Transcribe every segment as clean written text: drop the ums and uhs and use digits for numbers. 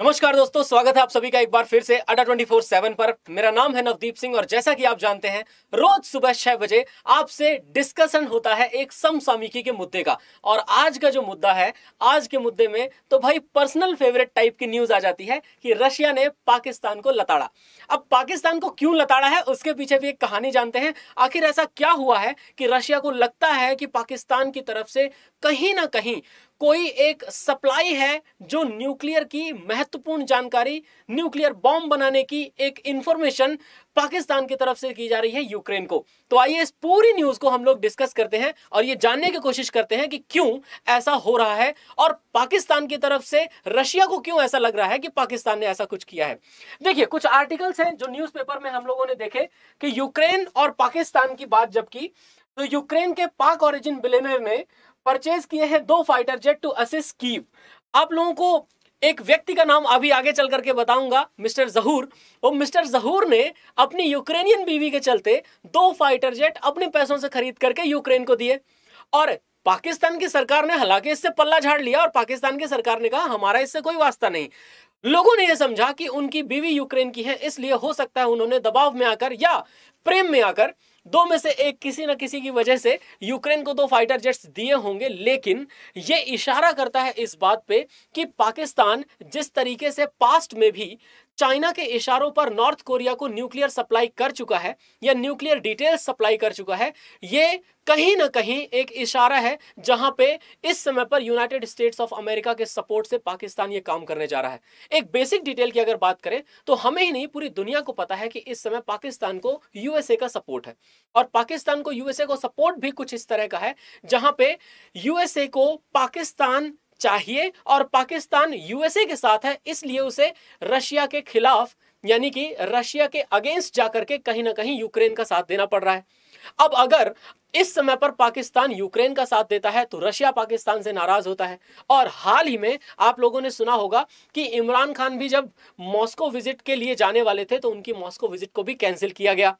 नमस्कार दोस्तों, स्वागत है आप सभी का एक बार फिर से अड्डा 24/7 पर। मेरा नाम है नवदीप सिंह और जैसा कि आप जानते हैं, रोज सुबह 6 बजे आपसे डिस्कशन होता है एक समसामयिकी के मुद्दे का। और आज का जो मुद्दा है, आज के मुद्दे में तो भाई पर्सनल फेवरेट टाइप की न्यूज आ जाती है कि रशिया ने पाकिस्तान को लताड़ा। अब पाकिस्तान को क्यों लताड़ा है, उसके पीछे भी एक कहानी जानते हैं। आखिर ऐसा क्या हुआ है कि रशिया को लगता है कि पाकिस्तान की तरफ से कहीं ना कहीं कोई एक सप्लाई है जो न्यूक्लियर की महत्वपूर्ण जानकारी, न्यूक्लियर बॉम्ब बनाने की एक इंफॉर्मेशन पाकिस्तान की तरफ से की जा रही है यूक्रेन को। तो आइए इस पूरी न्यूज को हम लोग डिस्कस करते हैं और ये जानने की कोशिश करते हैं कि क्यों ऐसा हो रहा है और पाकिस्तान की तरफ से रशिया को क्यों ऐसा लग रहा है कि पाकिस्तान ने ऐसा कुछ किया है। देखिए, कुछ आर्टिकल्स हैं जो न्यूज़पेपर में हम लोगों ने देखे कि यूक्रेन और पाकिस्तान की बात जब की तो यूक्रेन के पाक ओरिजिन बिलियनर ने परचेज किए हैं 2 fighter jet to assist Kyiv. आप लोगों को एक व्यक्ति का नाम अभी आगे चल करके बताऊंगा, मिस्टर जहूर। और मिस्टर जहूर ने अपनी यूक्रेनियन बीवी के चलते 2 फाइटर जेट अपने पैसों से खरीद करके यूक्रेन को दिए। और पाकिस्तान की सरकार ने हालांकि इससे पल्ला झाड़ लिया और पाकिस्तान की सरकार ने कहा हमारा इससे कोई वास्ता नहीं। लोगों ने यह समझा कि उनकी बीवी यूक्रेन की है, इसलिए हो सकता है उन्होंने दबाव में आकर या प्रेम में आकर दो में से एक किसी न किसी की वजह से यूक्रेन को 2 फाइटर जेट्स दिए होंगे। लेकिन यह इशारा करता है इस बात पे कि पाकिस्तान जिस तरीके से पास्ट में भी चाइना के इशारों पर नॉर्थ कोरिया को न्यूक्लियर सप्लाई कर चुका है या न्यूक्लियर डिटेल्स सप्लाई कर चुका है, ये कहीं ना कहीं एक इशारा है जहां पे इस समय पर यूनाइटेड स्टेट्स ऑफ अमेरिका के सपोर्ट से पाकिस्तान ये काम करने जा रहा है। एक बेसिक डिटेल की अगर बात करें तो हमें ही नहीं पूरी दुनिया को पता है कि इस समय पाकिस्तान को यूएसए का सपोर्ट है। और पाकिस्तान को यूएसए को सपोर्ट भी कुछ इस तरह का है जहां पे यूएसए को पाकिस्तान चाहिए और पाकिस्तान यूएसए के साथ है, इसलिए उसे रशिया के खिलाफ यानी कि रशिया के अगेंस्ट जाकर के कहीं ना कहीं यूक्रेन का साथ देना पड़ रहा है। अब अगर इस समय पर पाकिस्तान यूक्रेन का साथ देता है तो रशिया पाकिस्तान से नाराज होता है। और हाल ही में आप लोगों ने सुना होगा कि इमरान खान भी जब मॉस्को विजिट के लिए जाने वाले थे तो उनकी मॉस्को विजिट को भी कैंसिल किया गया।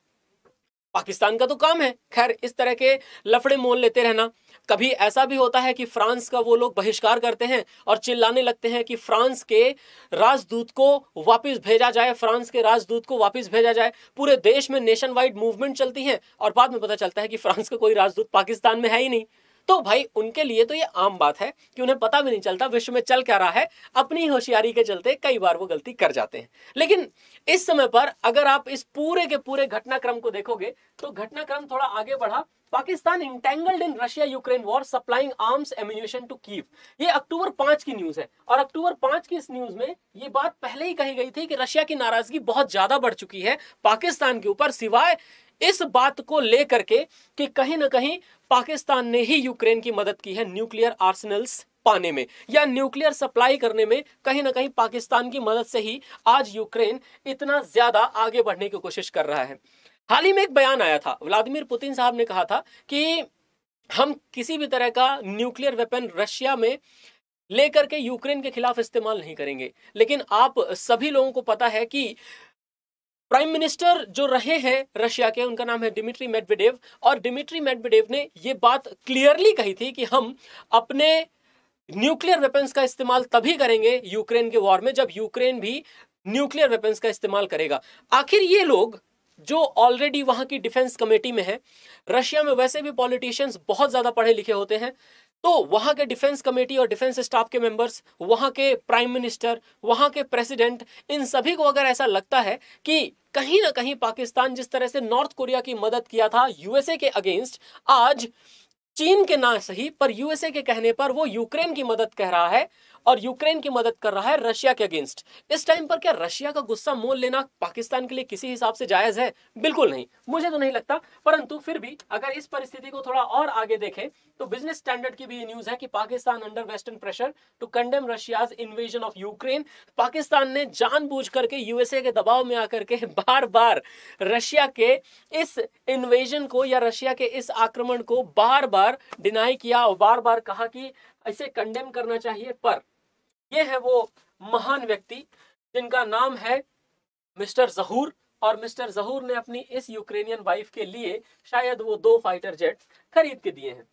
पाकिस्तान का तो काम है खैर इस तरह के लफड़े मोल लेते रहना। कभी ऐसा भी होता है कि फ्रांस का वो लोग बहिष्कार करते हैं और चिल्लाने लगते हैं कि फ्रांस के राजदूत को वापस भेजा जाए, फ्रांस के राजदूत को वापस भेजा जाए। पूरे देश में नेशन वाइड मूवमेंट चलती है और बाद में पता चलता है कि फ्रांस का कोई राजदूत पाकिस्तान में है ही नहीं। तो भाई उनके लिए तो ये आम बात है कि उन्हें पता भी नहीं चलता विश्व में चल क्या रहा है। अपनी होशियारी के चलते कई बार वो गलती कर जाते हैं। लेकिन इस समय पर अगर आप इस पूरे के पूरे घटनाक्रम को देखोगे तो घटनाक्रम थोड़ा आगे बढ़ा। Pakistan entangled in Russia Ukraine war supplying arms ammunition to Kyiv. ये अक्टूबर 5 की न्यूज है और अक्टूबर 5 की इस न्यूज में ये बात पहले ही कही गई थी कि रशिया की नाराजगी बहुत ज्यादा बढ़ चुकी है पाकिस्तान के ऊपर, सिवाय इस बात को लेकर के कि कहीं ना कहीं पाकिस्तान ने ही यूक्रेन की मदद की है न्यूक्लियर आर्सेनल्स पाने में या न्यूक्लियर सप्लाई करने में। कहीं ना कहीं पाकिस्तान की मदद से ही आज यूक्रेन इतना ज्यादा आगे बढ़ने की कोशिश कर रहा है। हाल ही में एक बयान आया था, व्लादिमीर पुतिन साहब ने कहा था कि हम किसी भी तरह का न्यूक्लियर वेपन रशिया में लेकर के यूक्रेन के खिलाफ इस्तेमाल नहीं करेंगे। लेकिन आप सभी लोगों को पता है कि प्राइम मिनिस्टर जो रहे हैं रशिया के, उनका नाम है डिमिट्री मेडवेडेव। और डिमिट्री मेडवेडेव ने यह बात क्लियरली कही थी कि हम अपने न्यूक्लियर वेपन्स का इस्तेमाल तभी करेंगे यूक्रेन के वॉर में जब यूक्रेन भी न्यूक्लियर वेपन्स का इस्तेमाल करेगा। आखिर ये लोग जो ऑलरेडी वहां की डिफेंस कमेटी में है, रशिया में वैसे भी पॉलिटिशियंस बहुत ज्यादा पढ़े लिखे होते हैं, तो वहां के डिफेंस कमेटी और डिफेंस स्टाफ के मेंबर्स, वहां के प्राइम मिनिस्टर, वहां के प्रेसिडेंट, इन सभी को अगर ऐसा लगता है कि कहीं ना कहीं पाकिस्तान जिस तरह से नॉर्थ कोरिया की मदद किया था यूएसए के अगेंस्ट, आज चीन के ना सही पर यूएसए के कहने पर वो यूक्रेन की मदद कह रहा है और यूक्रेन की मदद कर रहा है रशिया के अगेंस्ट। इस टाइम पर क्या रशिया का गुस्सा मोल लेना पाकिस्तान के लिए किसी हिसाब से जायज है? बिल्कुल नहीं, मुझे तो नहीं लगता। परंतु फिर भी अगर इस परिस्थिति को थोड़ा और आगे देखें तो बिजनेस स्टैंडर्ड की भी ये न्यूज है कि Pakistan under western pressure to condemn Russia's invasion of Ukraine. Pakistan ने जानबूझ करके यूएसए के दबाव में आकर के बार बार रशिया के इस इन्वेजन को या रशिया के इस आक्रमण को बार बार डिनाई किया और बार बार कहा कि इसे कंडेम करना चाहिए। पर यह है वो महान व्यक्ति जिनका नाम है मिस्टर जहूर। और मिस्टर जहूर ने अपनी इस यूक्रेनियन वाइफ के लिए शायद वो 2 फाइटर जेट्स खरीद के दिए हैं।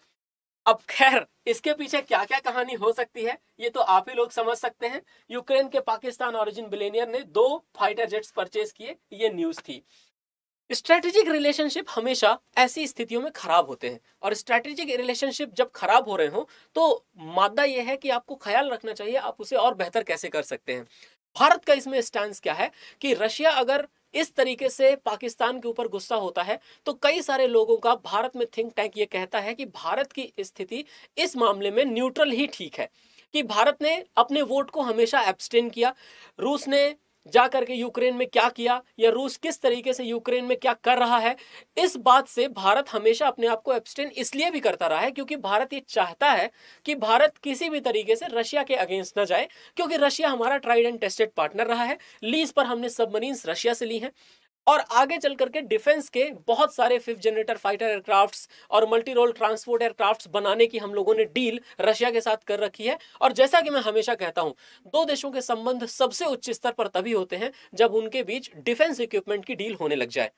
अब खैर इसके पीछे क्या क्या कहानी हो सकती है ये तो आप ही लोग समझ सकते हैं। यूक्रेन के पाकिस्तान ओरिजिन बिलियनियर ने 2 फाइटर जेट्स परचेज किए, ये न्यूज थी। स्ट्रेटेजिक रिलेशनशिप हमेशा ऐसी स्थितियों में खराब होते हैं, और स्ट्रेटेजिक रिलेशनशिप जब खराब हो रहे हो तो मादा यह है कि आपको ख्याल रखना चाहिए आप उसे और बेहतर कैसे कर सकते हैं। भारत का इसमें स्टैंस क्या है कि रशिया अगर इस तरीके से पाकिस्तान के ऊपर गुस्सा होता है तो कई सारे लोगों का भारत में थिंक टैंक ये कहता है कि भारत की स्थिति इस मामले में न्यूट्रल ही ठीक है, कि भारत ने अपने वोट को हमेशा एब्सटेन किया। रूस ने जा करके यूक्रेन में क्या किया या रूस किस तरीके से यूक्रेन में क्या कर रहा है, इस बात से भारत हमेशा अपने आप को एब्सटेन इसलिए भी करता रहा है क्योंकि भारत ये चाहता है कि भारत किसी भी तरीके से रशिया के अगेंस्ट न जाए, क्योंकि रशिया हमारा ट्राइड एंड टेस्टेड पार्टनर रहा है। लीज पर हमने सबमरीन्स रशिया से ली हैं, और आगे चल करके डिफेंस के बहुत सारे 5th जनरेटर फाइटर एयरक्राफ्ट्स और मल्टी रोल ट्रांसपोर्ट एयरक्राफ्ट्स बनाने की हम लोगों ने डील रशिया के साथ कर रखी है। और जैसा कि मैं हमेशा कहता हूं, दो देशों के संबंध सबसे उच्च स्तर पर तभी होते हैं जब उनके बीच डिफेंस इक्विपमेंट की डील होने लग जाए।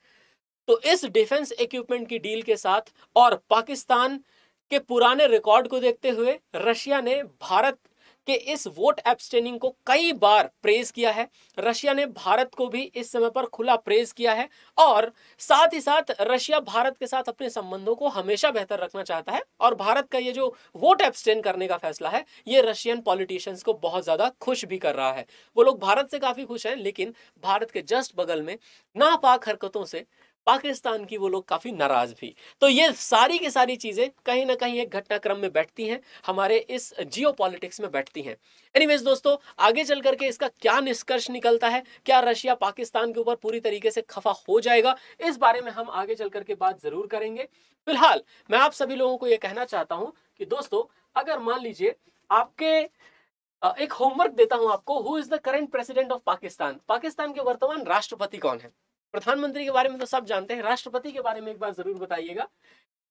तो इस डिफेंस इक्विपमेंट की डील के साथ और पाकिस्तान के पुराने रिकॉर्ड को देखते हुए रशिया ने भारत कि इस वोट एब्सटेनिंग को कई बार प्रेज किया है। रशिया ने भारत को भी इस समय पर खुला प्रेज किया है, और साथ ही साथ रशिया भारत के साथ अपने संबंधों को हमेशा बेहतर रखना चाहता है। और भारत का ये जो वोट एब्सटेन करने का फैसला है ये रशियन पॉलिटिशियंस को बहुत ज्यादा खुश भी कर रहा है। वो लोग भारत से काफी खुश हैं, लेकिन भारत के जस्ट बगल में नापाक हरकतों से पाकिस्तान की वो लोग काफी नाराज भी। तो ये सारी की सारी चीजें कहीं ना कहीं एक घटनाक्रम में बैठती हैं, हमारे इस जियोपॉलिटिक्स में बैठती हैं। एनीवेज दोस्तों, आगे चल करके इसका क्या निष्कर्ष निकलता है, क्या रशिया पाकिस्तान के ऊपर पूरी तरीके से खफा हो जाएगा, इस बारे में हम आगे चल करके बात जरूर करेंगे। फिलहाल मैं आप सभी लोगों को यह कहना चाहता हूं कि दोस्तों, अगर मान लीजिए आपके एक होमवर्क देता हूं आपको, who is the current president of Pakistan, Pakistan के वर्तमान राष्ट्रपति कौन है। प्रधानमंत्री के बारे में तो सब जानते हैं, राष्ट्रपति के बारे में एक बार जरूर बताइएगा।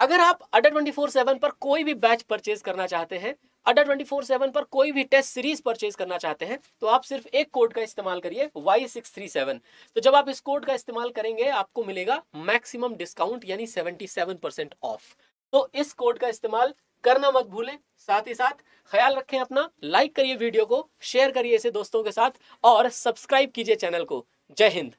अगर आप अड्डा 24/7 पर कोई भी बैच परचेज करना चाहते हैं, अड्डा 24/7 पर कोई भी टेस्ट सीरीज परचेज करना चाहते हैं, तो आप सिर्फ एक कोड का इस्तेमाल करिए Y637। तो जब आप इस कोड का इस्तेमाल करेंगे आपको मिलेगा मैक्सिमम डिस्काउंट यानी 77% ऑफ। तो इस कोड का इस्तेमाल करना मत भूलें। साथ ही साथ ख्याल रखें अपना, लाइक करिए वीडियो को, शेयर करिए इसे दोस्तों के साथ और सब्सक्राइब कीजिए चैनल को। जय हिंद।